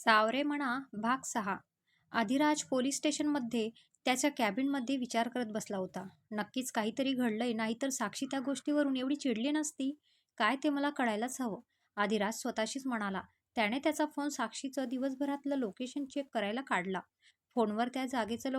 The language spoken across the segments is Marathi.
सावरे म्हणा भाग 6. अधिराज पोलीस स्टेशनमध्ये त्याच्या कॅबिनमध्ये विचार करत बसला होता. नक्कीच काहीतरी घडलंय, नाहीतर साक्षी त्या गोष्टीवरून एवढी चिडली नसती. काय ते मला कळायलाच हवं. अधिराज स्वतःशीच म्हणाला. त्याने त्याचा फोन साक्षीचं दिवसभरातलं लोकेशन चेक करायला काढला. फोनवर त्या जागेचं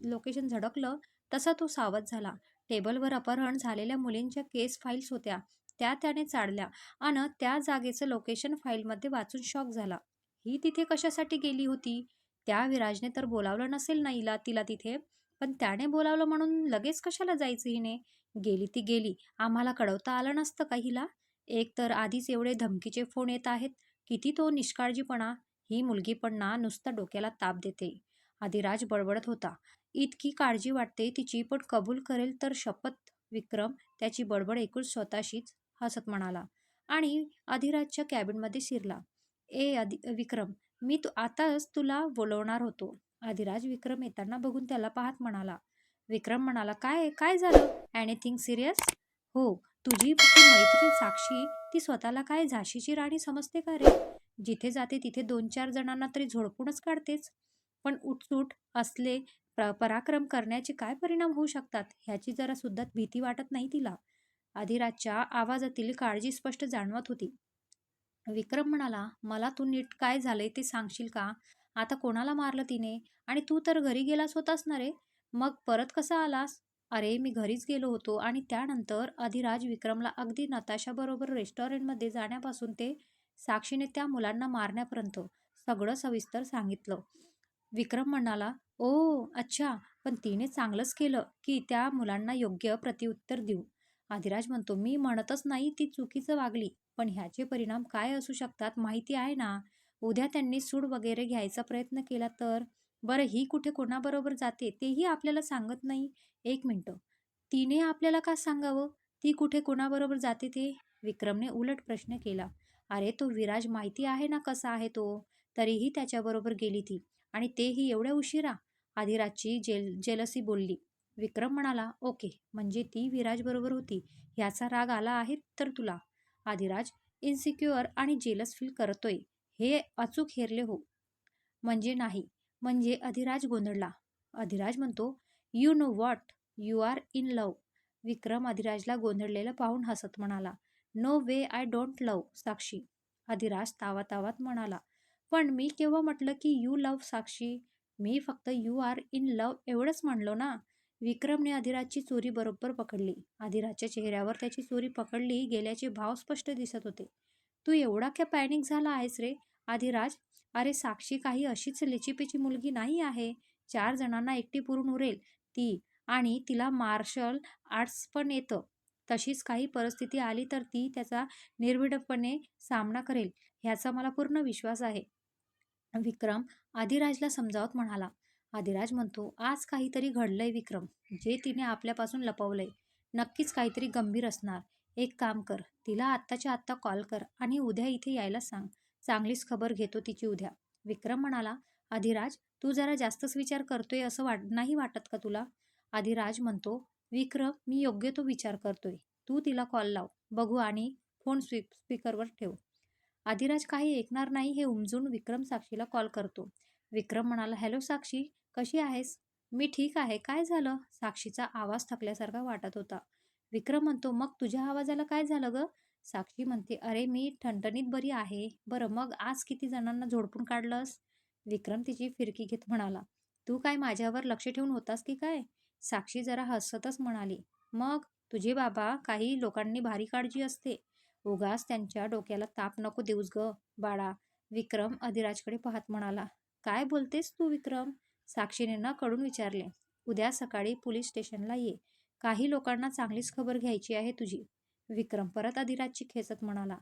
लोकेशन झळकलं तसा तो सावध झाला. टेबलवर अपहरण झालेल्या मुलींच्या केस फाईल्स होत्या. त्या त्याने चाळल्या आणि त्या जागेचं लोकेशन फाईलमध्ये वाचून शॉक झाला. ही तिथे कशासाठी गेली होती? त्या विराजने तर बोलावलं नसेल ना तिला तिथे. पण त्याने बोलावलं म्हणून लगेच कशाला जायचं हिने? गेली ती गेली. आम्हाला कळवता आलं नसतं का हिला? एक तर आधीच एवढे धमकीचे फोन येत आहेत. किती तो निष्काळजीपणा. ही मुलगी पण ना नुसता डोक्याला ताप देते. आदिराज बडबडत होता. इतकी काळजी वाटते तिची, पण कबूल करेल तर शपथ. विक्रम त्याची बडबड ऐकून स्वतःशीच हसत म्हणाला आणि अधिराजच्या कॅबिनमध्ये शिरला. विक्रम, मी आताच तुला बोलवणार होतो. आदिराज विक्रम येताना बघून त्याला पाहत म्हणाला. विक्रम म्हणाला, काय काय झालं? Anything serious? हो. तुझी ती मैत्रीण साक्षी, ती स्वतःला काय झाशीची राणी समजते का रे? जिथे जाते तिथे 2-4 जणांना तरी झोडपूनच काढतेच. पण उठसूट असले पराक्रम करण्याचे काय परिणाम होऊ शकतात ह्याची जरा सुद्धा भीती वाटत नाही तिला. आदिराजच्या आवाजातील काळजी स्पष्ट जाणवत होती. विक्रम म्हणाला, मला तू नीट काय झालंय ते सांगशील का? आता कोणाला मारलं तिने? आणि तू तर घरी गेलास होतास ना रे? मग परत कसा आलास? अरे मी घरीच गेलो होतो. आणि त्यानंतर अधिराज विक्रमला अगदी नताशाबरोबर रेस्टॉरंटमध्ये जाण्यापासून ते साक्षीने त्या मुलांना मारण्यापर्यंत सगळं सविस्तर सांगितलं. विक्रम म्हणाला, ओ अच्छा, पण तिने चांगलंच केलं की त्या मुलांना योग्य प्रत्युत्तर देऊ. अधिराज म्हणतो, मी म्हणतच नाही ती चुकीचं वागली, पण ह्याचे परिणाम काय असू शकतात माहिती आहे ना? उद्या त्यांनी सूड वगैरे घ्यायचा प्रयत्न केला तर? बरं, ही कुठे कोणाबरोबर जाते तेही आपल्याला सांगत नाही. एक मिनिट, तिने आपल्याला का सांगावं ती कुठे कोणाबरोबर जाते ते? विक्रमने उलट प्रश्न केला. अरे तो विराज माहिती आहे ना कसा आहे तो, तरीही त्याच्याबरोबर गेली ती, आणि तेही एवढ्या उशिरा. आधिराजची जेलसी बोलली. विक्रम म्हणाला, ओके, म्हणजे ती विराज बरोबर होती ह्याचा राग आला आहे तर तुला? आधिराज इन्सिक्युअर आणि जेलस फील करतोय हे अचूक हेरले हो. म्हणजे नाही. म्हणजे अधिराज गोंधळला. अधिराज म्हणतो, you know what, you are in love. Vikram अधिराजला गोंधळलेला पाहून हसत म्हणाला, no way, I don't love Sakshi. Adhiraj तावातावात म्हणाला, पण मी केव्हा म्हटलं की यू लव्ह साक्षी? मी फक्त यू आर इन लव्ह एवढंच म्हणलो ना. विक्रमने अधिराजची चोरी बरोबर पकडली. अधिराजच्या चेहऱ्यावर त्याची चोरी पकडली गेल्याचे भाव स्पष्ट दिसत होते. तू एवढा काय पॅनिक झाला आहेस रे अधिराज? अरे साक्षी काही अशीच लिचीपिची मुलगी नाही आहे. 4 जणांना एकटी पुरून उरेल ती, आणि तिला मार्शल आर्ट्स पण येतं. तशीच काही परिस्थिती आली तर ती त्याचा निर्भीडपणे सामना करेल ह्याचा मला पूर्ण विश्वास आहे. विक्रम अधिराजला समजावत म्हणाला. अधिराज म्हणतो, आज काहीतरी घडलंय विक्रम, जे तिने आपल्यापासून लपवलंय. नक्कीच काहीतरी गंभीर असणार. एक काम कर, तिला आत्ताच्या आत्ता कॉल कर आणि उद्या इथे यायला सांग. चांगलीच खबर घेतो तिची उद्या. विक्रम म्हणाला, अधिराज तू जरा जास्तच विचार करतोय असं नाही वाटत का तुला? अधिराज म्हणतो, विक्रम मी योग्य तो विचार करतोय. तू तिला कॉल लाव बघू आणि फोन स्पीकरवर ठेव. अधिराज काही ऐकणार नाही हे उमजून विक्रम साक्षीला कॉल करतो. विक्रम म्हणाला, हॅलो साक्षी, कशी आहेस? मी ठीक आहे. काय झालं? साक्षीचा आवाज थकल्यासारखा वाटत होता. विक्रम म्हणतो, मग तुझ्या आवाजाला काय झालं ग? साक्षी म्हणते, अरे मी ठणठणीत बरी आहे. बरं, मग आज किती जणांना झोडपून काढलंस? विक्रम तिची फिरकी घेत म्हणाला, तू काय माझ्यावर लक्ष ठेवून होतास की काय? साक्षी जरा हसतच म्हणाली, मग तुझे बाबा, काही लोकांनी भारी काळजी असते. उगाच त्यांच्या डोक्याला ताप नको देऊस ग बाळा. विक्रम अधिराजकडे पाहत म्हणाला, काय बोलतेस तू विक्रम? साक्षीने न कडून विचारले. उद्या सकाळी पोलीस स्टेशनला ये. काही लोकांना चांगलीच खबर घ्यायची आहे तुझी. विक्रम परत अधिराजची खेचत म्हणाला.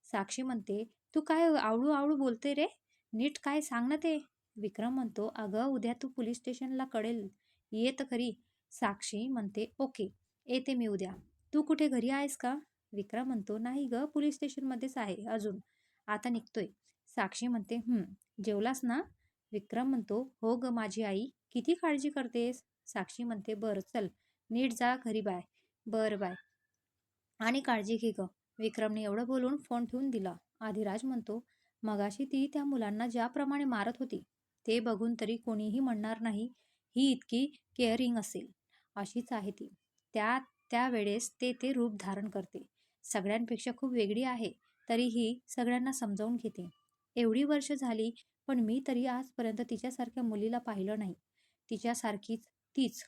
साक्षी म्हणते, तू काय आवळू आवळू बोलते रे? नीट काय सांग ना ते. विक्रम म्हणतो, अगं उद्या तू पोलीस स्टेशनला कळेल. ये तर खरी. साक्षी म्हणते, ओके, येते मी उद्या. तू कुठे घरी आहेस का? विक्रम म्हणतो, नाही ग, पोलीस स्टेशनमध्येच आहे अजून. आता निघतोय. साक्षी म्हणते, जेवलास ना? विक्रम म्हणतो, हो ग माझी आई, किती काळजी करतेस? साक्षी म्हणते, बरं चल, नीट जा घरी, बाय. बरं बाय, आणि काळजी घे ग. विक्रमने एवढं बोलून फोन ठेवून दिला. आधिराज म्हणतो, मगाशी ती त्या मुलांना ज्याप्रमाणे मारत होती, ते बघून तरी कोणीही म्हणणार नाही, ही इतकी केअरिंग असेल. अशीच आहे ती. त्या त्यावेळेस ते रूप धारण करते. सगळ्यांपेक्षा खूप वेगळी आहे, तरीही सगळ्यांना समजावून घेते. एवढी वर्ष झाली, पण मी तरी आजपर्यंत तिच्यासारख्या मुलीला पाहिलं नाही. तिच्यासारखीच तीच.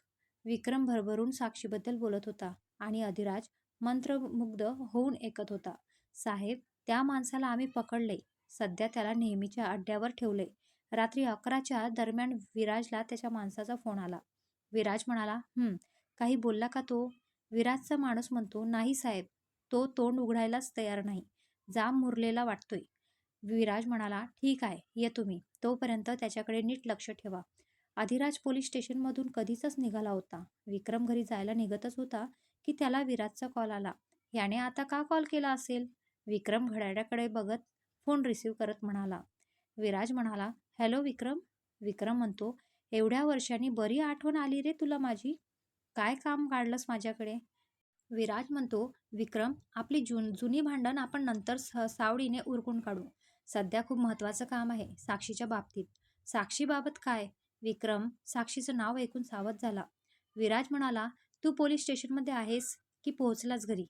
विक्रम भरभरून साक्षीबद्दल बोलत होता आणि अधिराज मंत्रमुग्ध होऊन ऐकत होता. साहेब, त्या माणसाला आम्ही पकडले. सध्या त्याला नेहमीच्या अड्ड्यावर ठेवलंय. रात्री 11च्या दरम्यान विराजला त्याच्या माणसाचा फोन आला. विराज म्हणाला, काही बोलला का तो? विराजचा माणूस म्हणतो, नाही साहेब, तो तोंड उघडायलाच तयार नाही. जाम मुरलेला वाटतोय. विराज म्हणाला, ठीक आहे, ये तुम्ही. तोपर्यंत त्याच्याकडे नीट लक्ष ठेवा. अधिराज पोलीस स्टेशनमधून कधीचाच निघाला होता. विक्रम घरी जायला निघतच होता की त्याला विराजचा कॉल आला. याने आता का कॉल केला असेल? विक्रम घड्याळाकडे बघत फोन रिसीव्ह करत म्हणाला. विराज म्हणाला, हॅलो विक्रम. विक्रम म्हणतो, एवढ्या वर्षांनी बरी आठवण आली रे तुला माझी. काय काम काढलंस माझ्याकडे? विराज म्हणतो, विक्रम, आपली जुनी भांडण आपण नंतर सावडीने उरकून काढू. सध्या खूप महत्वाचं काम आहे साक्षीच्या बाबतीत. साक्षीबाबत काय? विक्रम साक्षीचं नाव ऐकून सावध झाला. विराज म्हणाला, तू पोलीस स्टेशनमध्ये आहेस की पोहोचलास घरी?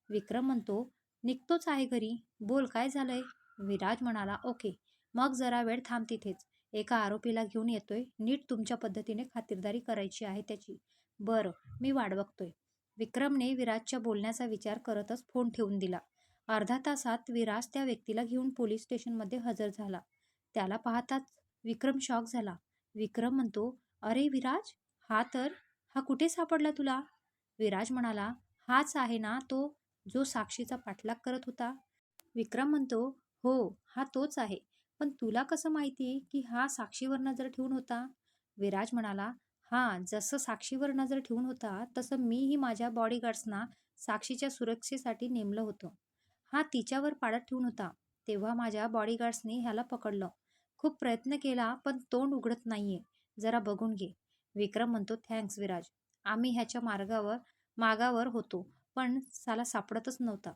विक्रम म्हणतो, निघतोच आहे घरी. बोल, काय झालंय? विराज म्हणाला, ओके, मग जरा वेळ थांब तिथेच. एका आरोपीला घेऊन येतोय. नीट तुमच्या पद्धतीने खातिरदारी करायची आहे त्याची. बरं, मी वाट बघतोय. विक्रमने विराजच्या बोलण्याचा विचार करतच फोन ठेवून दिला. अर्धा तासात विराज त्या व्यक्तीला घेऊन पोलीस स्टेशनमध्ये हजर झाला. त्याला पाहताच विक्रम शॉक झाला. विक्रम म्हणतो, अरे विराज, हा कुठे सापडला तुला? विराज म्हणाला, हाच आहे ना तो, जो साक्षीचा पाठलाग करत होता? विक्रम म्हणतो, हो, हा तोच आहे. पण तुला कसं माहिती की हा साक्षीवर नजर ठेवून होता? विराज म्हणाला, हां, जसं साक्षीवर नजर ठेवून होता, तसं मीही माझ्या बॉडीगार्ड्सना साक्षीच्या सुरक्षेसाठी नेमलं होतं. हा तिच्यावर पाळत ठेवून होता. तेव्हा माझ्या बॉडीगार्ड्सनी ह्याला पकडलं. खूप प्रयत्न केला, पण तोंड उघडत नाहीये. जरा बघून घे. विक्रम म्हणतो, थँक्स विराज. आम्ही ह्याच्या मागावर होतो, पण साला सापडतच नव्हता.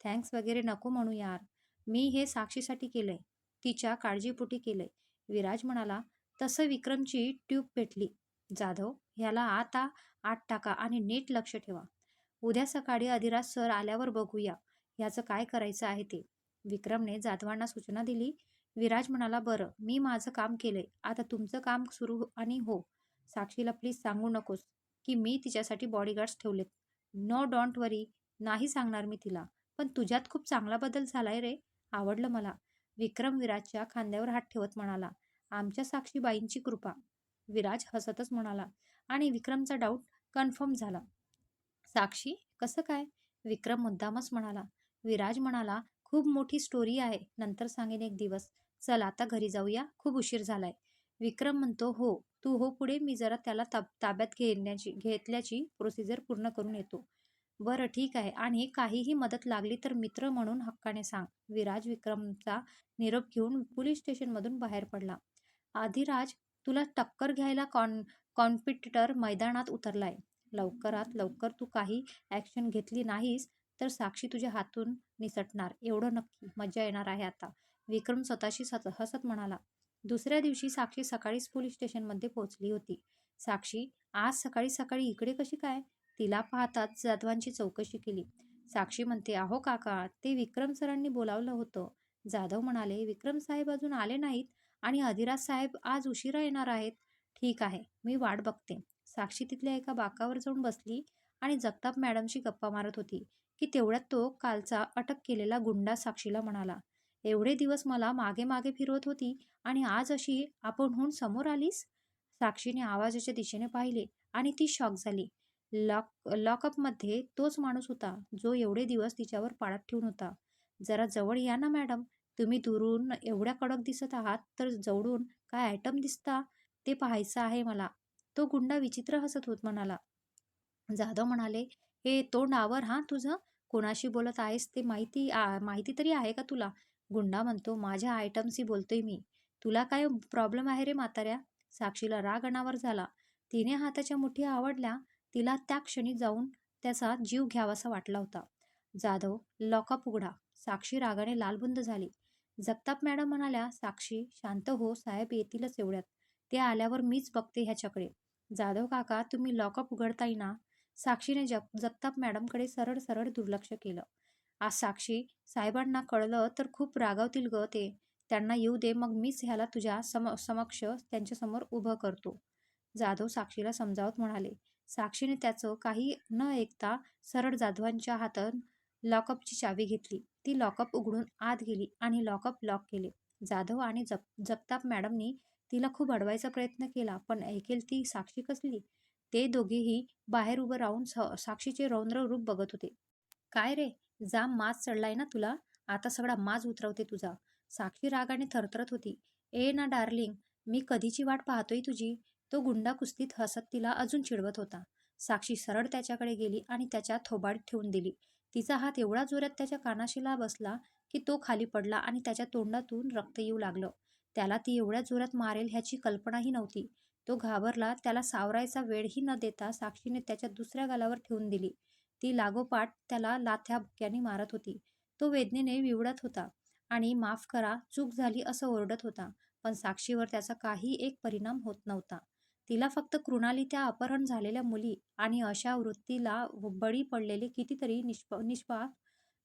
थँक्स वगैरे नको म्हणू यार. मी हे साक्षीसाठी केलंय. तिच्या काळजीपोटी केलंय. विराज म्हणाला, तसं विक्रमची ट्यूब पेटली. जाधव, ह्याला आता आत टाका आणि नीट लक्ष ठेवा. उद्या सकाळी अधिराज सर आल्यावर बघूया ह्याचं काय करायचं आहे ते. विक्रमने जाधवांना सूचना दिली. विराज म्हणाला, बरं, मी माझं काम केलंय. आता तुमचं काम सुरू आणि हो, साक्षीला प्लीज सांगू नकोस की मी तिच्यासाठी बॉडीगार्ड्स ठेवलेत. नो, डोंट वरी. नाही सांगणार मी तिला. पण तुझ्यात खूप चांगला बदल झालाय रे. आवडलं मला. विक्रम विराजच्या खांद्यावर हात ठेवत म्हणाला, आमच्या साक्षीबाईंची कृपा. विराज हसतच म्हणाला आणि विक्रमचा डाऊट कन्फर्म झाला. साक्षी, कसं काय? विक्रम मुद्दामच म्हणाला. विराज म्हणाला, खूप मोठी स्टोरी आहे, नंतर सांगेन एक दिवस. चल आता घरी जाऊया, खूप उशीर झालाय. विक्रम म्हणतो, हो, तू हो पुढे, मी जरा त्याला ताब्यात घेतल्याची प्रोसिजर पूर्ण करून येतो. बरं, ठीक आहे, आणि काहीही मदत लागली तर मित्र म्हणून हक्काने सांग. विराज विक्रमचा निरोप घेऊन पोलीस स्टेशनमधून बाहेर पडला. आधिराज, तुला टक्कर घ्यायला कॉम्पिटिटर मैदानात उतरलाय. लवकरात लवकर तू काही ॲक्शन घेतली नाहीस तर साक्षी तुझ्या हातून निसटणार, एवढं नक्की. मजा येणार आहे आता. विक्रम स्वतःशी हसत म्हणाला. दुसऱ्या दिवशी साक्षी सकाळीच पोलीस स्टेशनमध्ये पोहोचली होती. साक्षी, आज सकाळी सकाळी इकडे कशी काय? तिला पाहताच जाधवांची चौकशी केली. साक्षी म्हणते, अहो काका, ते विक्रम सरांनी बोलावलं होतं. जाधव म्हणाले, विक्रम साहेब अजून आले नाहीत आणि अधिराज साहेब आज उशिरा येणार आहेत. ठीक आहे, मी वाट बघते. साक्षी तिथल्या एका बाकावर जाऊन बसली आणि जगताप मॅडमशी गप्पा मारत होती की तेवढ्यात तो कालचा अटक केलेला गुंडा साक्षीला म्हणाला, एवढे दिवस मला मागे मागे फिरवत होती आणि आज अशी आपणहून समोर आलीस? साक्षीने आवाजाच्या दिशेने पाहिले आणि ती शॉक झाली. लॉकअपमध्ये तोच माणूस होता जो एवढे दिवस तिच्यावर पाळत ठेवून होता. जरा जवळ या ना मॅडम. तुम्ही दुरून एवढ्या कडक दिसत आहात, तर जवळून काय आयटम दिसता ते पाहायचं आहे मला. तो गुंडा विचित्र हसत म्हणाला. जाधव म्हणाले, हे तोंड आवर हां तुझं. कोणाशी बोलत आहेस ते माहिती तरी आहे का तुला? गुंडा म्हणतो, माझ्या आयटमशी बोलतोय मी. तुला काय प्रॉब्लेम आहे रे म्हाताऱ्या? साक्षीला राग अनावर झाला. तिने हाताच्या मुठी आवडल्या. तिला त्या क्षणी जाऊन त्याचा जीव घ्यावासा वाटला होता. जाधव, लॉकअप उघडा. साक्षी रागाने लालबुंद झाली. जगताप मॅडम म्हणाल्या, साक्षी शांत हो, साहेब येतीलच एवढ्यात. ते आल्यावर मीच बघते ह्याच्याकडे. जाधव काका तुम्ही लॉकअप उघडताय ना? साक्षीने जगताप मॅडमकडे सरळ सरळ दुर्लक्ष केलं. आज साक्षी साहेबांना कळलं तर खूप रागावतील ग ते. त्यांना येऊ दे, मग मीच ह्याला तुझ्या समक्ष त्यांच्यासमोर उभं करतो. जाधव साक्षीला समजावत म्हणाले. साक्षीने त्याचं काही न ऐकता सरळ जाधवांच्या हातात लॉकअपची चावी घेतली. ती लॉकअप उघडून आत गेली आणि लॉकअप लॉक केले. जाधव आणि जगताप मॅडमनी तिला खूप अडवायचा प्रयत्न केला, पण ऐकेल ती साक्षी कसली. ते दोघेही बाहेर उभं राहून साक्षीचे रौद्र रूप बघत होते. काय रे, जाम माज चढलाय ना तुला? आता सगळा माज उतरवते तुझा. साक्षी रागाने थरथरत होती. ए ना डार्लिंग, मी कधीची वाट पाहतोय तुझी. तो गुंडा कुस्तीत हसत तिला अजून चिडवत होता. साक्षी सरळ त्याच्याकडे गेली आणि त्याच्या थोबाडीत ठेवून दिली. तिचा हात एवढा जोरात त्याच्या कानाशीला बसला की तो खाली पडला आणि त्याच्या तोंडातून रक्त येऊ लागलं. त्याला ती एवढ्या जोरात मारेल ह्याची कल्पनाही नव्हती. तो घाबरला. त्याला सावरायचा वेळही न देता साक्षीने त्याच्या दुसऱ्या गालावर ठेवून दिली. ती लागोपाठ त्याला लाथ्या बुक्क्यांनी मारत होती. तो वेदनेने विवळत होता आणि माफ करा, चूक झाली असं ओरडत होता. पण साक्षीवर त्याचा काही एक परिणाम होत नव्हता. तिला फक्त कृणाली, त्या अपहरण झालेल्या मुली आणि अशा वृत्तीला बळी पडलेले कितीतरी निष्पाप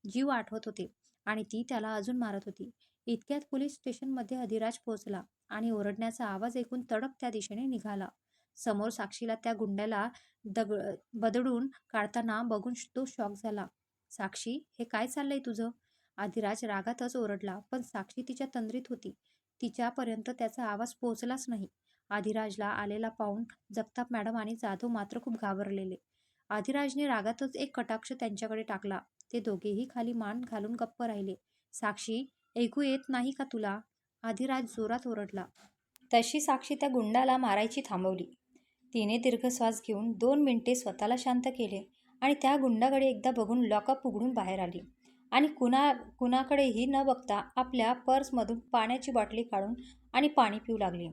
जीव आठवत होते आणि ती त्याला अजून मारत होती. इतक्यात पोलीस स्टेशनमध्ये अधिराज पोहोचला आणि ओरडण्याचा आवाज ऐकून तडक त्या दिशेने निघाला. समोर साक्षीला त्या गुंड्याला बदडून काढताना बघून तो शॉक झाला. साक्षी, हे काय चाललंय तुझं? अधिराज रागातच ओरडला, पण साक्षी तिच्या तंद्रीत होती. तिच्यापर्यंत त्याचा आवाज पोहोचलाच नाही. अधिराजला आलेला पाहून जगताप मॅडम आणि जाधव मात्र खूप घाबरलेले. अधिराजने रागातच एक कटाक्ष त्यांच्याकडे टाकला. ते दोघेही खाली मान घालून गप्प राहिले. साक्षी, ऐकू येत नाही का तुला? अधिराज जोरात ओरडला. तशी साक्षी त्या गुंडाला मारायची थांबवली. तिने दीर्घ घेऊन 2 मिनिटे स्वतःला शांत केले आणि त्या गुंडाकडे एकदा बघून लॉकअप उघडून बाहेर आली आणि कुणाकडेही न बघता आपल्या पर्समधून पाण्याची बाटली काढून आणि पाणी पिऊ लागली.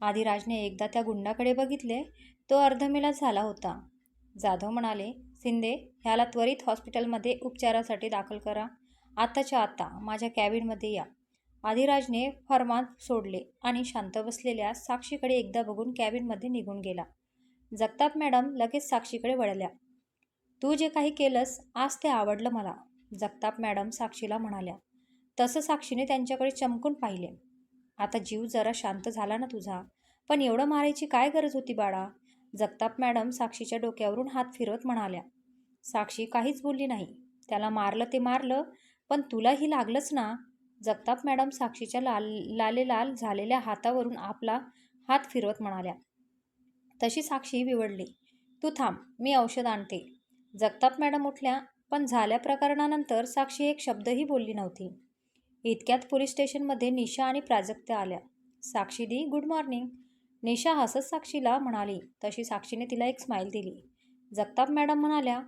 आदिराजने एकदा त्या गुंडाकडे बघितले. तो अर्धमेला झाला होता. जाधव म्हणाले, शिंदे, ह्याला त्वरित हॉस्पिटलमध्ये उपचारासाठी दाखल करा. आत्ताच्या आत्ता माझ्या कॅबिनमध्ये या. आदिराजने फरमान सोडले आणि शांत बसलेल्या साक्षीकडे एकदा बघून कॅबिनमध्ये निघून गेला. जगताप मॅडम लगेच साक्षीकडे वळल्या. तू जे काही केलंस आज ते आवडलं मला, जगताप मॅडम साक्षीला म्हणाल्या. तसं साक्षीने त्यांच्याकडे चमकून पाहिले. आता जीव जरा शांत झाला ना तुझा? पण एवढं मारायची काय गरज होती बाळा? जगताप मॅडम साक्षीच्या डोक्यावरून हात फिरवत म्हणाल्या. साक्षी काहीच बोलली नाही. त्याला मारलं ते मारलं, पण तुलाही लागलंच ना? जगताप मॅडम साक्षीच्या लालेलाल झालेल्या हातावरून आपला हात फिरवत म्हणाल्या. तशी साक्षी विवळली. तू थांब, मी औषध आणते. जगताप मॅडम उठल्या, पण झाल्या प्रकरणानंतर साक्षी एक शब्दही बोलली नव्हती. इतक्यात पोलीस स्टेशनमध्ये निशा आणि प्राजक्ता आल्या. साक्षीदी, गुड मॉर्निंग. निशा हसत साक्षीला म्हणाली. तशी साक्षीने तिला एक स्माईल दिली. जगताप मॅडम म्हणाल्या,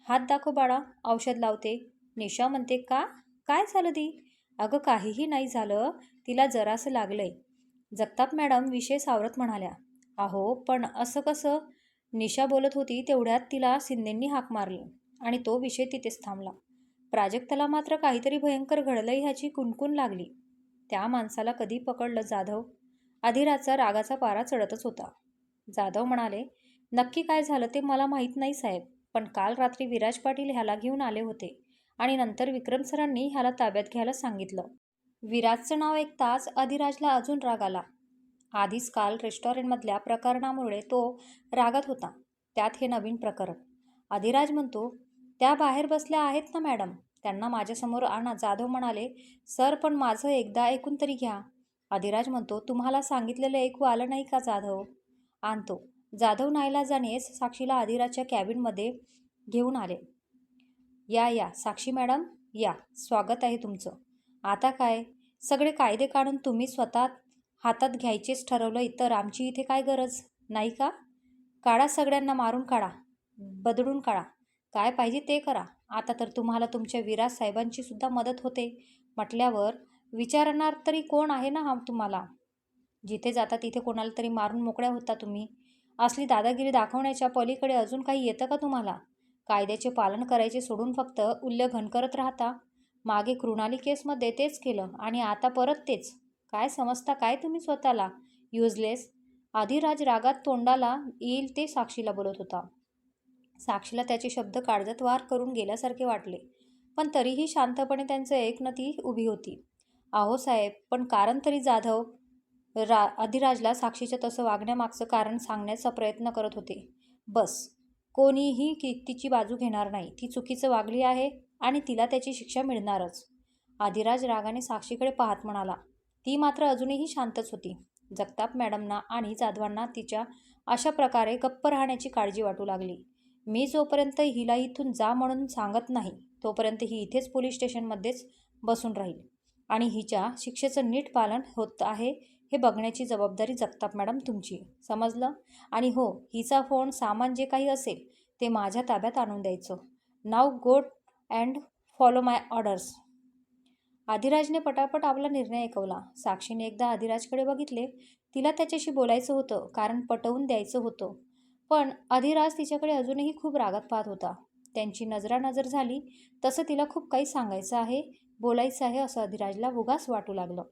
हात दाखव बाळा, औषध लावते. निशा म्हणते, का? काय झालं दी? अगं काहीही नाही झालं, तिला जरासं लागलंय. जगताप मॅडम विषय सावरत म्हणाल्या. अहो पण असं कसं? निशा बोलत होती तेवढ्यात तिला शिंदेंनी हाक मारली आणि तो विषय तिथेच थांबला. प्राजक्ताला मात्र काहीतरी भयंकर घडलंय ह्याची कुणकुण लागली. त्या माणसाला कधी पकडलं जाधव? अधिराजचा रागाचा पारा चढतच होता. जाधव म्हणाले, नक्की काय झालं ते मला माहीत नाही साहेब, पण काल रात्री विराज पाटील ह्याला घेऊन आले होते आणि नंतर विक्रम सरांनी ह्याला ताब्यात घ्यायला सांगितलं. विराजचं नाव ऐकताच अधिराजला अजून राग आला. आधीच काल रेस्टॉरंटमधल्या प्रकरणामुळे तो रागात होता, त्यात हे नवीन प्रकरण. अधिराज म्हणतो, त्या बाहेर बसल्या आहेत ना मॅडम, त्यांना माझ्यासमोर आणा. जाधव म्हणाले, सर पण माझं एकदा ऐकून तरी घ्या. अधिराज म्हणतो, तुम्हाला सांगितलेलं ऐकू आलं नाही का जाधव? आणतो. जाधव नाईलाजानेच साक्षीला अधिराजच्या कॅबिनमध्ये घेऊन आले. या साक्षी मॅडम, या, स्वागत आहे तुमचं. आता काय? सगळे कायदे काढून तुम्ही स्वतः हातात घ्यायचेच ठरवलं, तर आमची इथे काय गरज नाही का? काढा, सगळ्यांना मारून काढा, बदडून काढा, काय पाहिजे ते करा. आता तर तुम्हाला तुमच्या विराज साहेबांची सुद्धा मदत होते म्हटल्यावर विचारणार तरी कोण आहे ना तुम्हाला? जिथे जाता तिथे कोणाला तरी मारून मोकळ्या होता तुम्ही. असली दादागिरी दाखवण्याच्या पलीकडे अजून काही येतं का तुम्हाला? कायद्याचे पालन करायचे सोडून फक्त उल्लंघन करत राहता. मागे कृणाली केसमध्ये तेच केलं आणि आता परत तेच. काय समजता काय तुम्ही स्वतःला? युजलेस. आधिराज रागात तोंडाला येईल ते साक्षीला बोलत होता. साक्षीला त्याचे शब्द काळजात वार करून गेल्यासारखे वाटले, पण तरीही शांतपणे त्यांचं ऐकणं ती उभी होती. अहो साहेब, पण कारण तरी जाधव अधिराजला साक्षीच्या तसं वागण्यामागचं कारण सांगण्याचा प्रयत्न करत होते. बस, कोणीही तिची बाजू घेणार नाही. ती चुकीचं वागली आहे आणि तिला त्याची शिक्षा मिळणारच. अधिराज रागाने साक्षीकडे पाहत म्हणाला. ती मात्र अजूनही शांतच होती. जगताप मॅडमना आणि जाधवांना तिच्या अशा प्रकारे गप्प राहण्याची काळजी वाटू लागली. मी जोपर्यंत हिला इथून जा म्हणून सांगत नाही, तोपर्यंत ही इथेच पोलीस स्टेशनमध्येच बसून राहील आणि हिच्या शिक्षेचं नीट पालन होत आहे हे बघण्याची जबाबदारी जगताप मॅडम तुमची. समजलं? आणि हो, हिचा फोन, सामान जे काही असेल ते माझ्या ताब्यात आणून द्यायचं. Now go and follow my orders. अधिराजने पटापट आपला निर्णय ऐकवला. साक्षीने एकदा अधिराजकडे बघितले. तिला त्याच्याशी बोलायचं होतं, कारण पटवून द्यायचं होतं. पण अधिराज तिच्याकडे अजूनही खूप रागात पाहत होता. त्यांची नजरानजर झाली तसं तिला खूप काही सांगायचं आहे, बोलायचं आहे असं अधिराजला उगाच वाटू लागलं.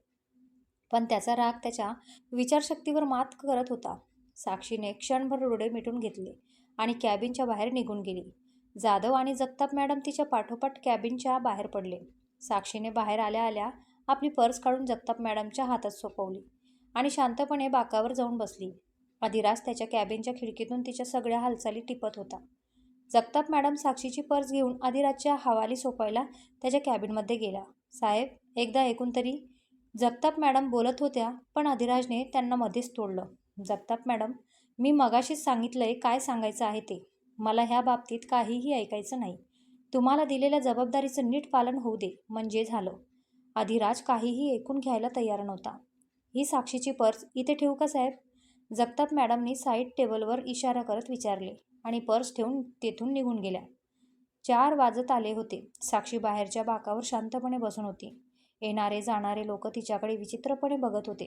पण त्याचा राग त्याच्या विचारशक्तीवर मात करत होता. साक्षीने क्षणभर डोळे मिटून घेतले आणि कॅबिनच्या बाहेर निघून गेली. जाधव आणि जगताप मॅडम तिच्या पाठोपाठ कॅबिनच्या बाहेर पडले. साक्षीने बाहेर आल्या आल्या आपली पर्स काढून जगताप मॅडमच्या हातात सोपवली आणि शांतपणे बाकावर जाऊन बसली. अधिराज त्याच्या कॅबिनच्या खिडकीतून तिच्या सगळ्या हालचाली टिपत होता. जगताप मॅडम साक्षीची पर्स घेऊन अधिराजच्या हवाली सोपायला त्याच्या कॅबिनमध्ये गेला. साहेब, एकदा ऐकून तरी. जगताप मॅडम बोलत होत्या, पण अधिराजने त्यांना मध्येच तोडलं. जगताप मॅडम, मी मगाशीच सांगितलंय काय सांगायचं आहे ते. मला ह्या बाबतीत काहीही ऐकायचं नाही. तुम्हाला दिलेल्या जबाबदारीचं नीट पालन होऊ दे म्हणजे झालं. अधिराज काहीही ऐकून घ्यायला तयार नव्हता. ही साक्षीची पर्स इथे ठेवू का साहेब? जगताप मॅडमनी साईड टेबलवर इशारा करत विचारले आणि पर्स ठेवून तेथून निघून गेल्या. 4 वाजत आले होते. साक्षी बाहेरच्या बाकावर शांतपणे बसून होती. येणारे जाणारे लोक तिच्याकडे विचित्रपणे बघत होते,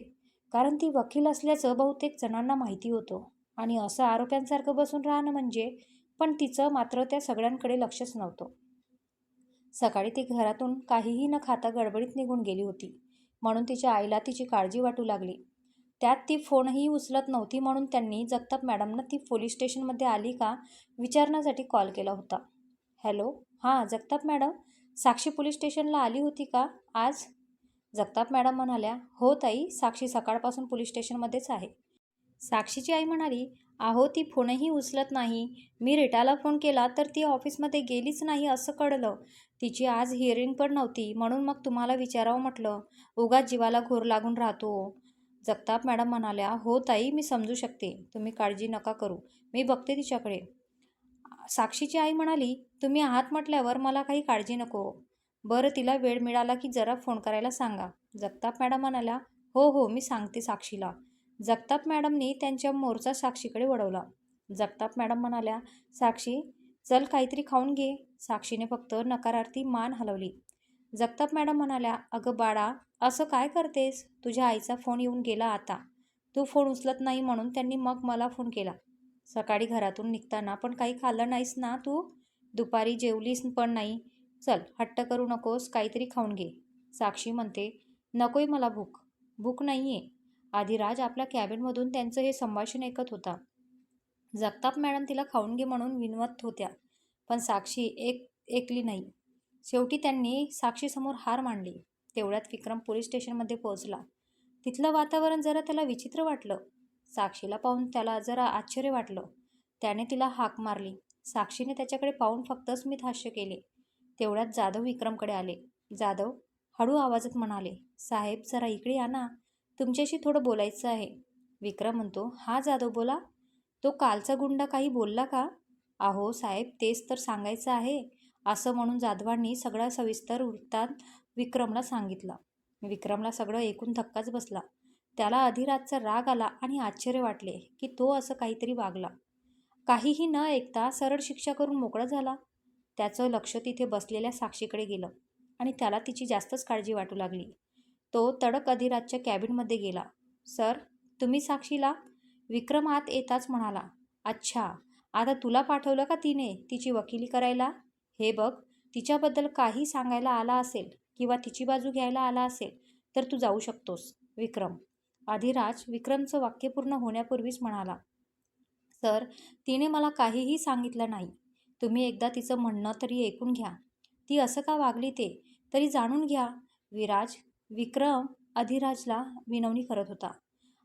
कारण ती वकील असल्याचं बहुतेक जणांना माहिती होतं आणि असं आरोप्यांसारखं बसून राहणं म्हणजे. पण तिचं मात्र त्या सगळ्यांकडे लक्षच नव्हतं. सकाळी ती घरातून काहीही न खाता गडबडीत निघून गेली होती, म्हणून तिच्या आईला तिची काळजी वाटू लागली. त्यात ती फोनही उचलत नव्हती, म्हणून त्यांनी जगताप मॅडमना ती पोलीस स्टेशनमध्ये आली का विचारण्यासाठी कॉल केला होता. हॅलो, हां जगताप मॅडम, साक्षी पोलीस स्टेशनला आली होती का आज? जगताप मॅडम म्हणाल्या, हो ताई, साक्षी सकाळपासून पोलीस स्टेशनमध्येच आहे. साक्षीची आई म्हणाली, अहो ती फोनही उचलत नाही. मी रीटाला फोन केला तर ती ऑफिसमध्ये गेलीच नाही असं कळलं. तिची आज हिअरिंग पण नव्हती, म्हणून मग तुम्हाला विचारावं म्हटलं. उगाच जीवाला घोर लागून राहतो. जगताप मॅडम म्हणाल्या, हो ताई, मी समजू शकते. तुम्ही काळजी नका करू. मी बघते तिच्याकडे. साक्षीची आई म्हणाली, तुम्ही आहात म्हटल्यावर मला काही काळजी नको. बरं, तिला वेळ मिळाला की जरा फोन करायला सांगा. जगताप मॅडम म्हणाल्या, हो हो, मी सांगते साक्षीला. जगताप मॅडमनी त्यांच्या मोर्चा साक्षीकडे वळवला. जगताप मॅडम म्हणाल्या, साक्षी, चल काहीतरी खाऊन घे. साक्षीने फक्त नकारार्थी मान हलवली. जगताप मॅडम म्हणाल्या, अगं बाळा, असं काय करतेस? तुझ्या आईचा फोन येऊन गेला आता. तू फोन उचलत नाही म्हणून त्यांनी मग मला फोन केला. सकाळी घरातून निघताना पण काही खाल्लं नाहीस ना तू? दुपारी जेवलीस पण नाही. चल, हट्ट करू नकोस, काहीतरी खाऊन घे. साक्षी म्हणते, नकोय मला भूक. भूक नाहीये. आधिराज आपल्या कॅबिनमधून त्यांचं हे संभाषण ऐकत होता. जगताप मॅडम तिला खाऊन घे म्हणून विनवत होत्या, पण साक्षी ऐकली नाही. शेवटी त्यांनी साक्षीसमोर हार मांडली. तेवढ्यात विक्रम पोलीस स्टेशनमध्ये पोहोचला. तिथलं वातावरण जरा त्याला विचित्र वाटलं. साक्षीला पाहून त्याला जरा आश्चर्य वाटलं. त्याने तिला हाक मारली. साक्षीने त्याच्याकडे पाहून फक्त स्मित हास्य केले. तेवढ्यात जाधव विक्रमकडे आले. जाधव हळू आवाजात म्हणाले, साहेब जरा इकडे या ना, तुमच्याशी थोडं बोलायचं आहे. विक्रम म्हणतो, हा जाधव बोला. तो कालचा गुंडा काही बोलला का? अहो साहेब, तेच तर सांगायचं आहे. असं म्हणून जाधवांनी सगळा सविस्तर वृत्तांत विक्रमला सांगितला. विक्रमला सगळं ऐकून धक्काच बसला. त्याला अधिराजचा राग आला आणि आश्चर्य वाटले की तो असं काहीतरी वागला. काहीही न ऐकता सरळ शिक्षा करून मोकळा झाला. त्याचं लक्ष तिथे बसलेल्या साक्षीकडे गेलं आणि त्याला तिची जास्तच काळजी वाटू लागली. तो तडक अधिराजच्या कॅबिनमध्ये गेला. सर, तुम्ही साक्षीला? विक्रम आत येताच म्हणाला, अच्छा, आता तुला पाठवलं का तिने तिची वकिली करायला? हे बघ, तिच्याबद्दल काही सांगायला आला असेल किंवा तिची बाजू घ्यायला आला असेल तर तू जाऊ शकतोस विक्रम. अधिराज विक्रमचं वाक्य पूर्ण होण्यापूर्वीच म्हणाला. सर, तिने मला काहीही सांगितलं नाही. तुम्ही एकदा तिचं म्हणणं तरी ऐकून घ्या. ती असं का वागली ते तरी जाणून घ्या. विराज विक्रम अधिराजला विनवणी करत होता.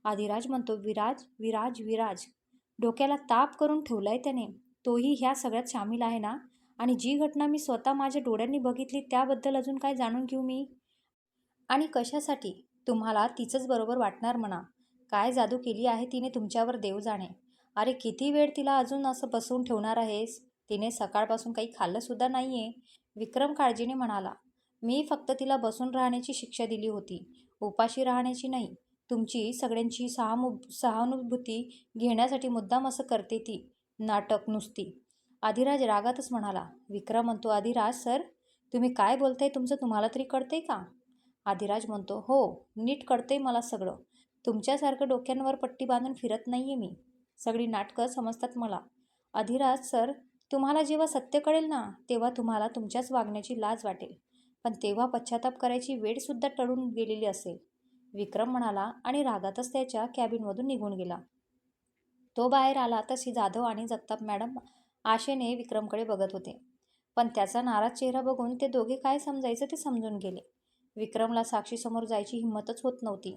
अधिराज म्हणतो, विराज विराज विराज, डोक्याला ताप करून ठेवलाय त्याने. तोही ह्या सगळ्यात सामील आहे ना? आणि जी घटना मी स्वतः माझ्या डोळ्यांनी बघितली त्याबद्दल अजून काय जाणून घेऊ मी? आणि कशासाठी? तुम्हाला तिचंच बरोबर वाटणार म्हणा. काय जादू केली आहे तिने तुमच्यावर देव जाणे. अरे किती वेळ तिला अजून असं बसवून ठेवणार आहेस? तिने सकाळपासून काही खाल्लंसुद्धा नाहीये. विक्रम काळजीने म्हणाला. मी फक्त तिला बसून राहण्याची शिक्षा दिली होती, उपाशी राहण्याची नाही. तुमची सगळ्यांची सहानुभूती घेण्यासाठी मुद्दाम असं करते ती. नाटक नुसती. अधिराज रागातच म्हणाला. विक्रम म्हणतो, अधिराज सर, तुम्ही काय बोलताय तुमचं तुम्हाला तरी कळतंय का? अधिराज म्हणतो, हो, नीट कळतंय मला सगळं. तुमच्यासारखं डोक्यांवर पट्टी बांधून फिरत नाहीये मी. सगळी नाटकं समजतात मला. अधिराज सर, तुम्हाला जेव्हा सत्य कळेल ना तेव्हा तुम्हाला तुमच्याच वागण्याची लाज वाटेल. पण तेव्हा पश्चाताप करायची वेळसुद्धा टळून गेलेली असेल. विक्रम म्हणाला आणि रागातच त्याच्या कॅबिनमधून निघून गेला. तो बाहेर आला तशी जाधव आणि जगताप मॅडम आशेने विक्रमकडे बघत होते. पण त्याचा नाराज चेहरा बघून ते दोघे काय समजायचं ते समजून गेले. विक्रमला साक्षीसमोर जायची हिंमतच होत नव्हती.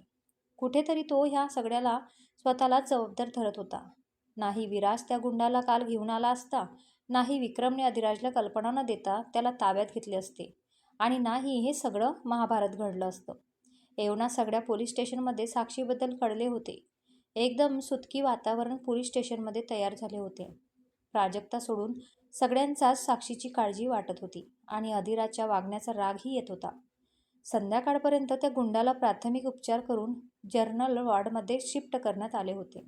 कुठेतरी तो ह्या सगळ्याला स्वतःलाच जबाबदार धरत होता. नाही विराज त्या गुंडाला काल घेऊन आला असता, नाही विक्रमने अधिराजला कल्पना न देता त्याला ताब्यात घेतले असते, आणि नाही हे सगळं महाभारत घडलं असतं. एवढा सगळ्या पोलीस स्टेशनमध्ये साक्षीबद्दल कळले होते. एकदम सुतकी वातावरण पोलीस स्टेशनमध्ये तयार झाले होते. प्राजक्ता सोडून सगळ्यांचाच साक्षीची काळजी वाटत होती आणि अधिराजच्या वागण्याचा रागही येत होता. संध्याकाळपर्यंत त्या गुंडाला प्राथमिक उपचार करून जर्नल वॉर्डमध्ये शिफ्ट करण्यात आले होते,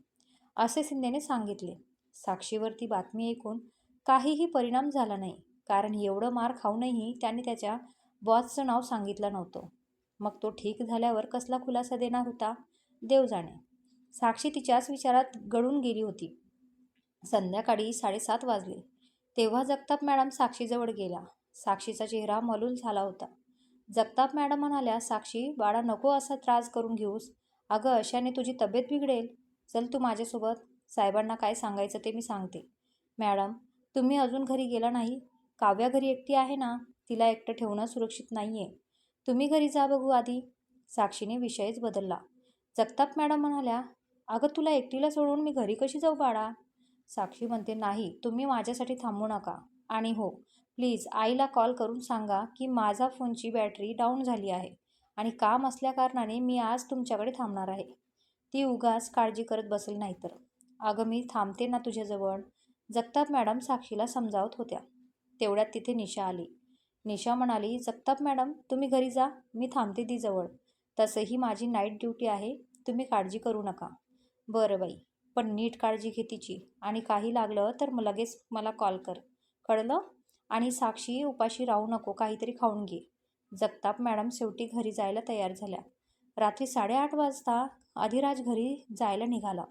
असे शिंदेने सांगितले. साक्षीवरती बातमी ऐकून काहीही परिणाम झाला नाही, कारण एवढं मार खाऊनही त्यांनी त्याच्या बॉसचं नाव सांगितलं नव्हतं. मग तो ठीक झाल्यावर कसला खुलासा देणार होता, देव जाणे. साक्षी तिच्याच विचारात गळून गेली होती. संध्याकाळी 7:30 वाजले तेव्हा जगताप मॅडम साक्षीजवळ गेला. साक्षीचा चेहरा मलूल झाला होता. जगताप मॅडम म्हणाल्या, साक्षी बाळा, नको असा त्रास करून घेऊस. अगं अशाने तुझी तब्येत बिघडेल. चल तू माझ्यासोबत. साहेबांना काय सांगायचं ते मी सांगते. मॅडम, तुम्ही अजून घरी गेला नाही? काव्या घरी एकटी आहे ना? तिला एकटं ठेवणं सुरक्षित नाहीये. तुम्ही घरी जा बघू आधी. साक्षीने विषयच बदलला. जगताप मॅडम म्हणाल्या, अगं तुला एकटीला सोडून मी घरी कशी जाऊ बाळा? साक्षी म्हणते, नाही, तुम्ही माझ्यासाठी थांबू नका. आणि हो, प्लीज आईला कॉल करून सांगा की माझा फोनची बॅटरी डाऊन झाली आहे आणि काम असल्याकारणाने मी आज तुमच्याकडे थांबणार आहे. ती उगाच काळजी करत बसेल नाहीतर. अगं मी थांबते ना तुझ्याजवळ. जगताप मॅडम साक्षीला समजावत होत्या. तेवढ्यात तिथे निशा आली. निशा म्हणाली, जगताप मॅडम तुम्ही घरी जा, मी थांबते ती जवळ. तसंही माझी नाईट ड्युटी आहे, तुम्ही काळजी करू नका. बरं बाई, पण नीट काळजी घे तिची, आणि काही लागलं तर लगेच मला कॉल कर, कळलं? आणि साक्षी उपाशी राहू नको, काहीतरी खाऊन घे. जगताप मॅडम शेवटी घरी जायला तयार झाल्या. रात्री 8:30 वाजता अधिराज घरी जायला निघाला.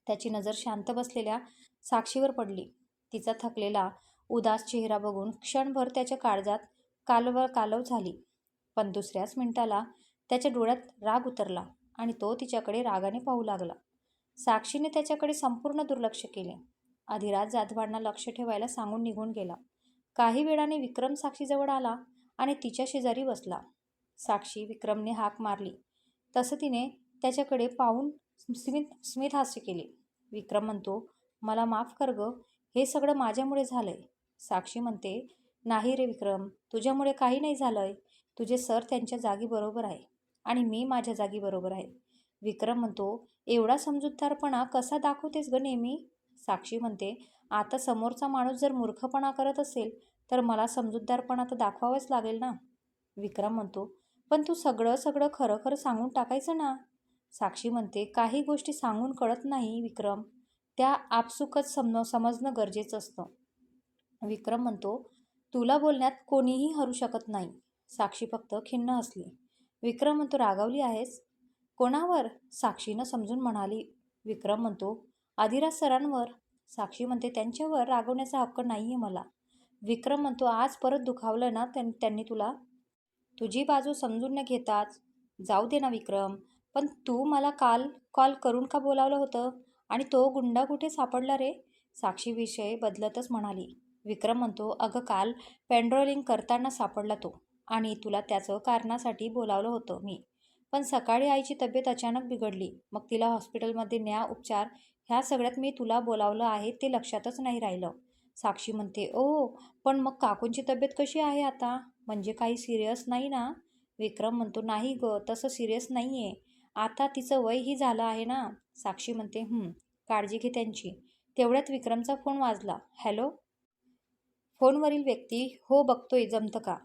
त्याची नजर शांत बसलेल्या साक्षीवर पडली. तिचा थकलेला उदास चेहरा बघून क्षणभर त्याच्या काळजात कालव झाली. पण दुसऱ्याच मिनिटाला त्याच्या डोळ्यात राग उतरला आणि तो तिच्याकडे रागाने पाहू लागला. साक्षीने त्याच्याकडे संपूर्ण दुर्लक्ष केले. अधिराज जाधवांना लक्ष ठेवायला सांगून निघून गेला. काही वेळाने विक्रम साक्षीजवळ आला आणि तिच्या शेजारी बसला. साक्षी विक्रमने हाक मारली तसं तिने त्याच्याकडे पाहून स्मित हास्य केले. विक्रम म्हणतो, मला माफ कर ग, हे सगळं माझ्यामुळे झालंय. साक्षी म्हणते, नाही रे विक्रम, तुझ्यामुळे काही नाही झालंय. तुझे सर त्यांच्या जागी बरोबर आहे आणि मी माझ्या जागी बरोबर आहे. विक्रम म्हणतो, एवढा समजूतदारपणा कसा दाखवतेस ग नेहमी? साक्षी म्हणते, आता समोरचा माणूस जर मूर्खपणा करत असेल तर मला समजूतदारपणा तर दाखवावाच लागेल ना. विक्रम म्हणतो, पण तू सगळं खरं खरं सांगून टाकायचं ना. साक्षी म्हणते, काही गोष्टी सांगून कळत नाही विक्रम, त्या आपसुकच समजणं गरजेचं असतं. विक्रम म्हणतो, तुला बोलण्यात कोणीही हरू शकत नाही. साक्षी फक्त खिन्न हसली. विक्रम म्हणतो, रागावली आहेस? कोणावर? साक्षीनं समजून म्हणाली. विक्रम म्हणतो, अधिराज सरांवर. साक्षी म्हणते, त्यांच्यावर रागवण्याचा हक्क नाहीये मला. विक्रम म्हणतो, आज परत दुखावलं ना त्यांनी तुला? तुझी बाजू समजून न घेताच. जाऊ दे ना विक्रम, पण तू मला काल कॉल करून का बोलावलं होतं? आणि तो गुंडा कुठे सापडला रे? साक्षी विषय बदलतच म्हणाली. विक्रम म्हणतो, अगं काल पेट्रोलिंग करताना सापडला तो. आणि तुला त्याचं कारणासाठी बोलावलं होतं मी. पण सकाळी आईची तब्येत अचानक बिघडली. मग तिला हॉस्पिटलमध्ये न्या उपचार, ह्या सगळ्यात मी तुला बोलावलं आहे ते लक्षातच नाही राहिलं. साक्षी म्हणते, ओ, पण मग काकूंची तब्येत कशी आहे आता? म्हणजे काही सिरियस नाही ना? विक्रम म्हणतो, नाही ग, तसं सिरियस नाही आहे. आता तिचं वयही झालं आहे ना. साक्षी म्हणते, काळजी घे त्यांची. तेवढ्यात विक्रमचा फोन वाजला. हॅलो? फोनवरील व्यक्ती, हो बघतोय, जमतं का?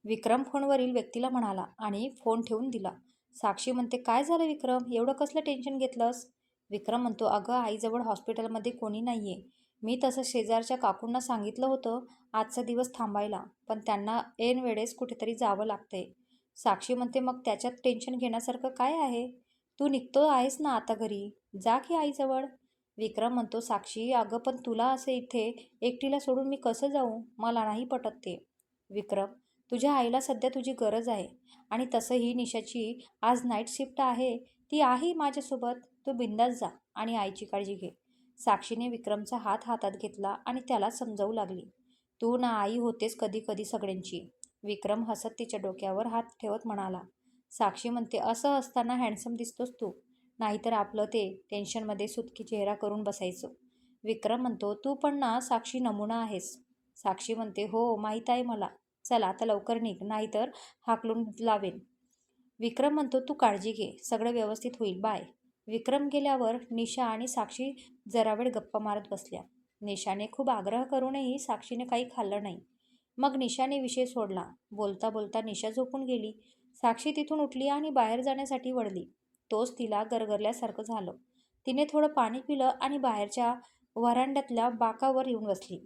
विक्रम फोनवरील व्यक्तीला म्हणाला आणि फोन ठेवून दिला. साक्षी म्हणते, काय झालं विक्रम? एवढं कसलं टेन्शन घेतलंस? विक्रम म्हणतो, अगं आईजवळ हॉस्पिटलमध्ये कोणी नाहीये. मी तसं शेजारच्या काकूंना सांगितलं होतं आजचा दिवस थांबायला, पण त्यांना ऐन वेळेस कुठेतरी जावं लागतंय. साक्षी म्हणते, मग त्याच्यात टेन्शन घेण्यासारखं काय आहे? तू निघतो आहेस ना आता घरी, जा की आईजवळ. विक्रम म्हणतो, साक्षी अगं पण तुला असं इथे एकटीला सोडून मी कसं जाऊ? मला नाही पटत ते. विक्रम, तुझ्या आईला सध्या तुझी गरज आहे. आणि तसंही निशाची आज नाईट शिफ्ट आहे. ती आहे माझ्यासोबत. तू बिंदास जा आणि आईची काळजी घे. साक्षीने विक्रमचा हात हातात घेतला आणि त्याला समजावू लागली. तू ना आई होतेस कधी कधी सगळ्यांची. विक्रम हसत तिच्या डोक्यावर हात ठेवत म्हणाला. साक्षी म्हणते, असं असताना हँडसम दिसतोस तू. नाहीतर आपलं ते टेन्शनमध्ये सुटकी चेहरा करून बसायचं. विक्रम म्हणतो, तू पण ना साक्षी नमुना आहेस. साक्षी म्हणते, हो माहीत आहे मला. चला आता लवकर निघ, नाहीतर हाकलून लावेन. विक्रम म्हणतो, तू काळजी घे, सगळं व्यवस्थित होईल, बाय. विक्रम गेल्यावर निशा आणि साक्षी जरा वेळ गप्पा मारत बसल्या. निशाने खूप आग्रह करूनही साक्षीने काही खाल्लं नाही. मग निशाने विषय सोडला. बोलता बोलता निशा झोपून गेली. साक्षी तिथून उठली आणि बाहेर जाण्यासाठी वळली. तोच तिला गरगरल्यासारखं झालं. तिने थोडं पाणी पिलं आणि बाहेरच्या व्हरांड्यातल्या बाकावर येऊन बसली.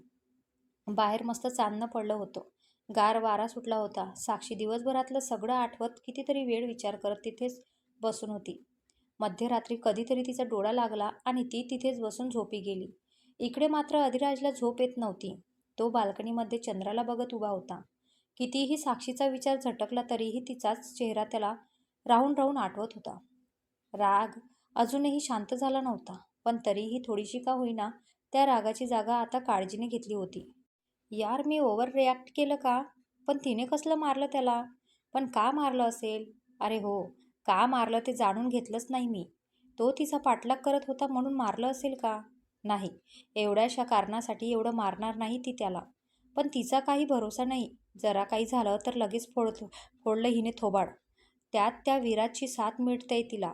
बाहेर मस्त चांदणं पडलं होतं. गार वारा सुटला होता. साक्षी दिवसभरातलं सगळं आठवत कितीतरी वेळ विचार करत तिथेच बसून होती. मध्यरात्री कधीतरी तिचा डोळा लागला आणि ती तिथेच बसून झोपी गेली. इकडे मात्र अधिराजला झोप येत नव्हती. तो बाल्कनीमध्ये चंद्राला बघत उभा होता. कितीही साक्षीचा विचार झटकला तरीही तिचाच चेहरा त्याला राहून राहून आठवत होता. राग अजूनही शांत झाला नव्हता, पण तरीही थोडीशी का होईना त्या रागाची जागा आता काळजीने घेतली होती. यार, मी ओव्हर रिॲक्ट केलं का? पण तिने कसलं मारलं त्याला? पण का मारलं असेल? अरे हो, का मारलं ते जाणून घेतलंच नाही मी. तो तिचा पाठलाग करत होता म्हणून मारलं असेल का? नाही, एवढ्याशा कारणासाठी एवढं मारणार नाही ती त्याला. पण तिचा काही भरोसा नाही. जरा काही झालं तर लगेच फोडलं हिने थोबाड. त्यात त्या विराजची साथ मिळते तिला.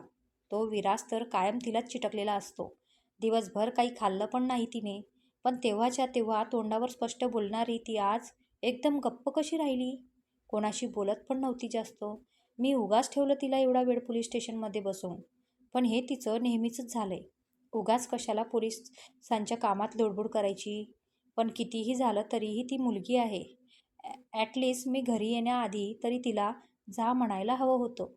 तो विराज तर कायम तिलाच चिटकलेला असतो. दिवसभर काही खाल्लं पण नाही तिने. पण तेव्हाच्या तेव्हा तोंडावर स्पष्ट बोलणारी ती आज एकदम गप्प कशी राहिली? कोणाशी बोलत पण नव्हती जास्त. मी उगाच ठेवलं तिला एवढा वेळ पोलीस स्टेशनमध्ये बसवून. पण हे तिचं नेहमीचंच झालंय. उगाच कशाला पोलिसांच्या कामात लुडबुड करायची. पण कितीही झालं तरीही ती मुलगी आहे. ॲटलिस्ट मी घरी येण्याआधी तरी तिला जा म्हणायला हवं होतं.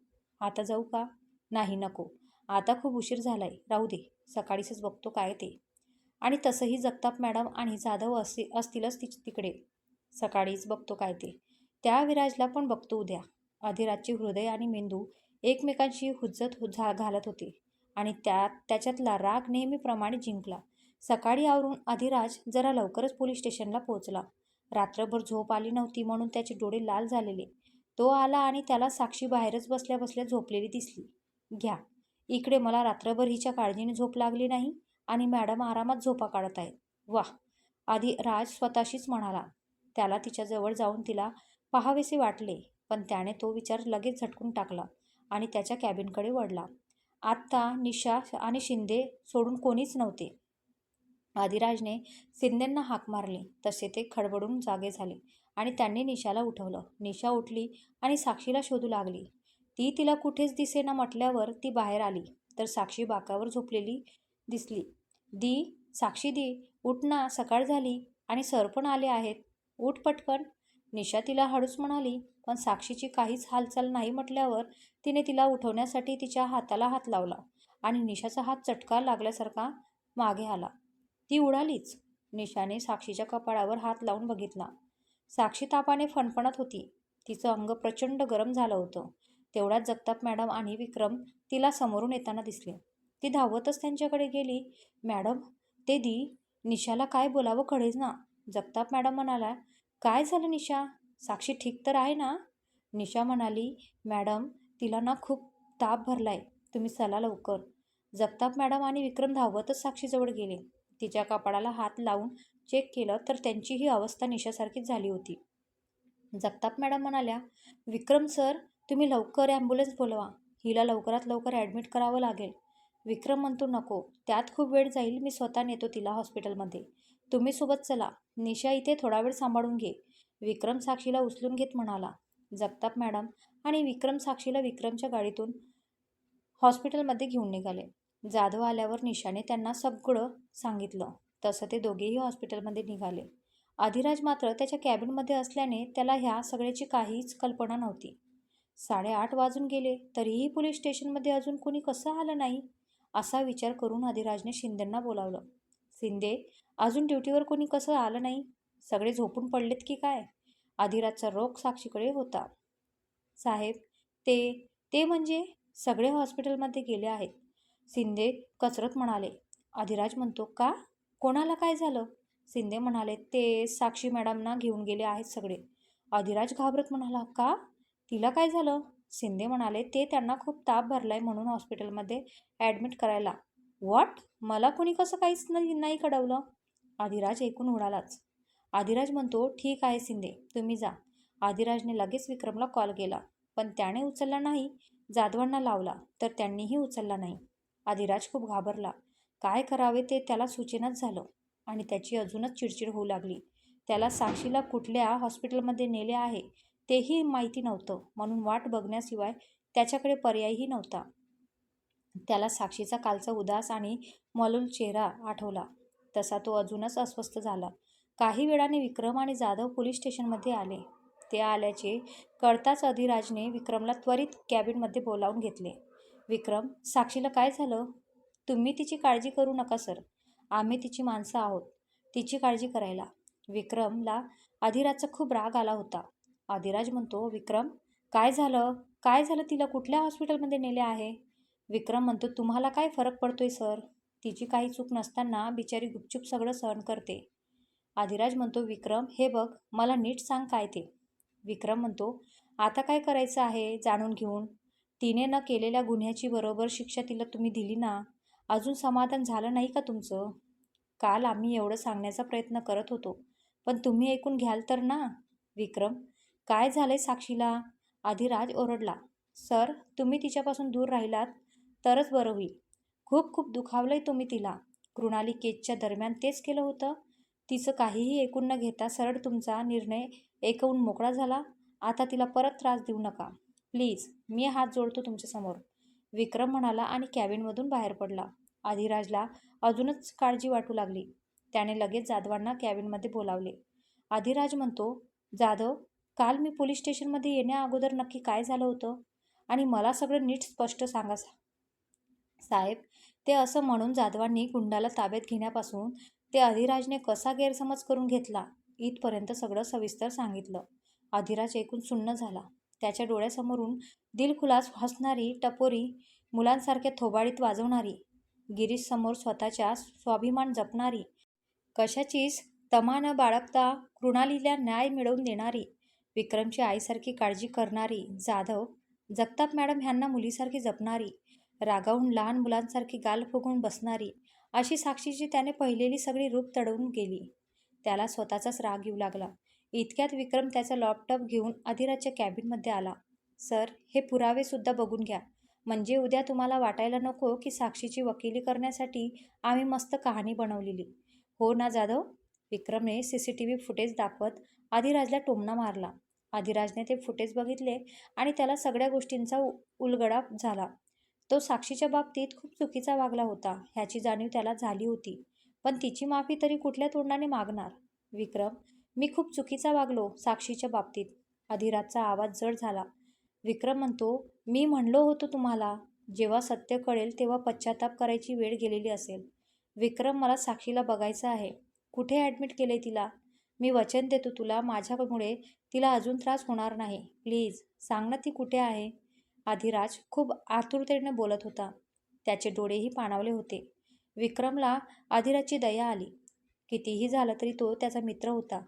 आता जाऊ का? नाही, नको. आता खूप उशीर झालाय, राहू दे. सकाळीच बघतो काय ते. आणि तसंही जगताप मॅडम आणि जाधव असतीलच तिकडे. सकाळीच बघतो काय ते. त्या विराजला पण बघतो उद्या. अधिराजचे हृदय आणि मेंदू एकमेकांशी हुज्जत घालत होते आणि त्याच्यातला राग नेहमीप्रमाणे जिंकला. सकाळी आवरून अधिराज जरा लवकरच पोलीस स्टेशनला पोहोचला. रात्रभर झोप आली नव्हती म्हणून त्याचे डोळे लाल झालेले. तो आला आणि त्याला साक्षी बाहेरच बसल्या बसल्या झोपलेली दिसली. घ्या, इकडे मला रात्रभर हिच्या काळजीने झोप लागली नाही आणि मॅडम आरामात झोपा काढत आहेत. वाह, आधी राज स्वतःशीच म्हणाला. त्याला तिच्याजवळ जाऊन तिला पाहावेसे वाटले, पण त्याने तो विचार लगेच झटकून टाकला आणि त्याच्या कॅबिनकडे वळला. आत्ता निशा आणि शिंदे सोडून कोणीच नव्हते. आदिराजने शिंदेंना हाक मारली तसे ते खडबडून जागे झाले आणि त्यांनी निशाला उठवलं. निशा उठली आणि साक्षीला शोधू लागली. ती तिला कुठेच दिसेना म्हटल्यावर ती बाहेर आली तर साक्षी बाकावर झोपलेली दिसली. दी, साक्षी दी, उठ ना, सकाळ झाली आणि सर पण आले आहेत. उठ पटकन. निशा तिला हळूच म्हणाली, पण साक्षीची काहीच हालचाल नाही म्हटल्यावर तिने तिला उठवण्यासाठी तिच्या हाताला हात लावला आणि निशाचा हात चटका लागल्यासारखा मागे आला. ती उडालीच. निशाने साक्षीच्या कपाळावर हात लावून बघितला. साक्षी तापाने फणफणत होती. तिचं अंग प्रचंड गरम झालं होतं. तेवढ्यात जगताप मॅडम आणि विक्रम तिला समोरून येताना दिसले. ती धावतच त्यांच्याकडे गेली. मॅडम, ते निशाला काय बोलावं कळेना. जगताप मॅडम म्हणाला, काय झालं निशा? साक्षी ठीक तर आहे ना? निशा म्हणाली, मॅडम, तिला ना खूप ताप भरलाय. तुम्ही चला लवकर. जगताप मॅडम आणि विक्रम धावतच साक्षीजवळ गेले. तिच्या कपाळाला हात लावून चेक केलं तर त्यांची ही अवस्था निशासारखीच झाली होती. जगताप मॅडम म्हणाल्या, विक्रम सर, तुम्ही लवकर ॲम्ब्युलन्स बोलवा. हिला लवकरात लवकर ॲडमिट करावं लागेल. विक्रम म्हणतो, नको, त्यात खूप वेळ जाईल. मी स्वतः नेतो तिला हॉस्पिटलमध्ये. तुम्ही सोबत चला. निशा इथे थोडा वेळ सांभाळून घे. विक्रम साक्षीला उचलून घेत म्हणाला. जगताप मॅडम आणि विक्रम साक्षीला विक्रमच्या गाडीतून हॉस्पिटलमध्ये घेऊन निघाले. जाधव आल्यावर निशाने त्यांना सगळं सांगितलं. तसं ते दोघेही हॉस्पिटलमध्ये निघाले. अधिराज मात्र त्याच्या कॅबिनमध्ये असल्याने त्याला ह्या सगळ्याची काहीच कल्पना नव्हती. 8:30 वाजून गेले तरीही पोलीस स्टेशनमध्ये अजून कोणी कसं आलं नाही, असा विचार करून अधिराजने शिंदेंना बोलावलं. शिंदे, अजून ड्युटीवर कोणी कसं आलं नाही? सगळे झोपून पडलेत की काय? अधिराजचा रोख साक्षीकडे होता. साहेब, ते म्हणजे सगळे हॉस्पिटलमध्ये गेले आहेत, शिंदे कचरत म्हणाले. अधिराज म्हणतो, का? कोणाला काय झालं? शिंदे म्हणाले, ते साक्षी मॅडमना घेऊन गेले आहेत सगळे. अधिराज घाबरत म्हणाला, का? तिला काय झालं? शिंदे म्हणाले, ते त्यांना खूप ताप भरलाय म्हणून हॉस्पिटलमध्ये ॲडमिट करायला. व्हॉट? मला कोणी कसं काहीच नाही कळवलं? अधिराज ऐकून उडालाच. अधिराज म्हणतो, ठीक आहे शिंदे, तुम्ही जा. अधिराजने लगेच विक्रमला कॉल केला, पण त्याने उचलला नाही. जाधवांना लावला तर त्यांनीही उचलला नाही. अधिराज खूप घाबरला. काय करावे ते त्याला सुचेनाच झालं आणि त्याची अजूनच चिडचिड होऊ लागली. त्याला साक्षीला कुठल्या हॉस्पिटलमध्ये नेले आहे तेही माहिती नव्हतं, म्हणून वाट बघण्याशिवाय त्याच्याकडे पर्यायही नव्हता. त्याला साक्षीचा कालचा उदास आणि मलूल चेहरा आठवला. तसा तो अजूनच अस्वस्थ झाला. काही वेळाने विक्रम आणि जाधव पोलीस स्टेशनमध्ये आले. ते आल्याचे कळताच अधिराजने विक्रमला त्वरित कॅबिनमध्ये बोलावून घेतले. विक्रम, साक्षीला काय झालं? तुम्ही तिची काळजी करू नका सर. आम्ही तिची माणसं आहोत तिची काळजी करायला. विक्रमला अधिराजचा खूप राग आला होता. अधिराज म्हणतो, विक्रम, काय झालं? काय झालं? तिला कुठल्या हॉस्पिटलमध्ये नेले आहे? विक्रम म्हणतो, तुम्हाला काय फरक पडतोय सर? तिची काही चूक नसताना बिचारी गुपचूप सगळं सहन करते. अधिराज म्हणतो, विक्रम, हे बघ, मला नीट सांग काय ते. विक्रम म्हणतो, आता काय करायचं आहे जाणून घेऊन? तिने न केलेल्या गुन्ह्याची बरोबर शिक्षा तिला तुम्ही दिली ना. अजून समाधान झालं नाही का तुमचं? काल आम्ही एवढं सांगण्याचा प्रयत्न करत होतो, पण तुम्ही ऐकून घ्याल तर ना. विक्रम, काय झालंय साक्षीला? अधिराज ओरडला. सर, तुम्ही तिच्यापासून दूर राहिलात तरच बरं होईल. खूप खूप दुखावलंय तुम्ही तिला. कृणाली केसच्या दरम्यान तेच केलं होतं. तिचं काहीही ऐकून न घेता सरळ तुमचा निर्णय ऐकवून मोकळा झाला. आता तिला परत त्रास देऊ नका प्लीज. मी हात जोडतो तुमच्यासमोर, विक्रम म्हणाला आणि कॅबिनमधून बाहेर पडला. अधिराजला अजूनच काळजी वाटू लागली. त्याने लगेच जाधवांना कॅबिनमध्ये बोलावले. अधिराज म्हणतो, जाधव, काल मी पोलीस स्टेशनमध्ये येण्या अगोदर नक्की काय झालं होतं आणि मला सगळं नीट स्पष्ट सांगा. साहेब, ते असं म्हणून जाधवांनी गुंडाला ताब्यात घेण्यापासून ते अधिराजने कसा गैरसमज करून घेतला इथपर्यंत सगळं सविस्तर सांगितलं. अधिराज ऐकून सुन्न झाला. त्याच्या डोळ्यासमोरून दिलखुलास हसणारी टपोरी, मुलांसारख्या थोबाडीत वाजवणारी, गिरीशसमोर स्वतःचा स्वाभिमान जपणारी, कशाचीच तमा न बाळगता कृणालीला न्याय मिळवून देणारी, विक्रमची आईसारखी काळजी करणारी जाधव, जगताप मॅडम ह्यांना मुलीसारखी जपणारी, रागावून लहान मुलांसारखी गाल फुगवून बसणारी, अशी साक्षीची त्याने पाहिलेली सगळी रूप तडवून गेली. त्याला स्वतःचाच राग येऊ लागला. इतक्यात विक्रम त्याचा लॅपटॉप घेऊन अधिराजच्या कॅबिनमध्ये आला. सर, हे पुरावेसुद्धा बघून घ्या, म्हणजे उद्या तुम्हाला वाटायला नको की साक्षीची वकिली करण्यासाठी आम्ही मस्त कहाणी बनवलेली. हो ना जाधव? विक्रमने CCTV फुटेज दाखवत अधिराजला टोमणा मारला. अधिराजने ते फुटेज बघितले आणि त्याला सगळ्या गोष्टींचा उलगडा झाला. तो साक्षीच्या बाबतीत खूप चुकीचा वागला होता ह्याची जाणीव त्याला झाली होती, पण तिची माफी तरी कुठल्या तोंडाने मागणार? विक्रम, मी खूप चुकीचा वागलो साक्षीच्या बाबतीत. अधिराजचा आवाज जड झाला. विक्रम म्हणतो, मी म्हणलो होतो तुम्हाला, जेव्हा सत्य कळेल तेव्हा पश्चाताप करायची वेळ गेलेली असेल. विक्रम, मला साक्षीला बघायचं आहे. कुठे ॲडमिट केले तिला? मी वचन देतो तुला, माझ्यामुळे तिला अजून त्रास होणार नाही. प्लीज सांग ना ती कुठे आहे? आधिराज खूप आतुरतेने बोलत होता. त्याचे डोळेही पाणावले होते. विक्रमला आधिराजची दया आली. कितीही झालं तरी तो त्याचा मित्र होता.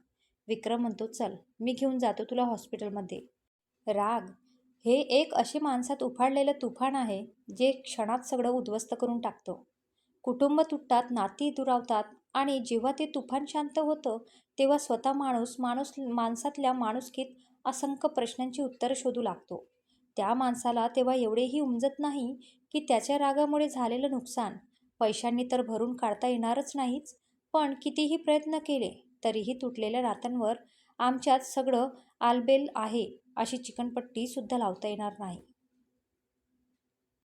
विक्रम म्हणतो, चल मी घेऊन जातो तुला हॉस्पिटलमध्ये. राग हे एक असे माणसात उफाळलेलं तुफान आहे जे क्षणात सगळं उद्ध्वस्त करून टाकतं. कुटुंब तुटतात, नाती दुरावतात आणि जेव्हा ते तुफान शांत होतं तेव्हा स्वतः माणसातल्या माणुसकीत असंख्य प्रश्नांची उत्तरं शोधू लागतो. त्या माणसाला तेव्हा एवढेही उमजत नाही की त्याच्या रागामुळे झालेलं नुकसान पैशांनी तर भरून काढता येणारच नाहीच, पण कितीही प्रयत्न केले तरीही तुटलेल्या नात्यांवर आमच्यात सगळं आलबेल आहे अशी चिकनपट्टी सुद्धा लावता येणार नाही.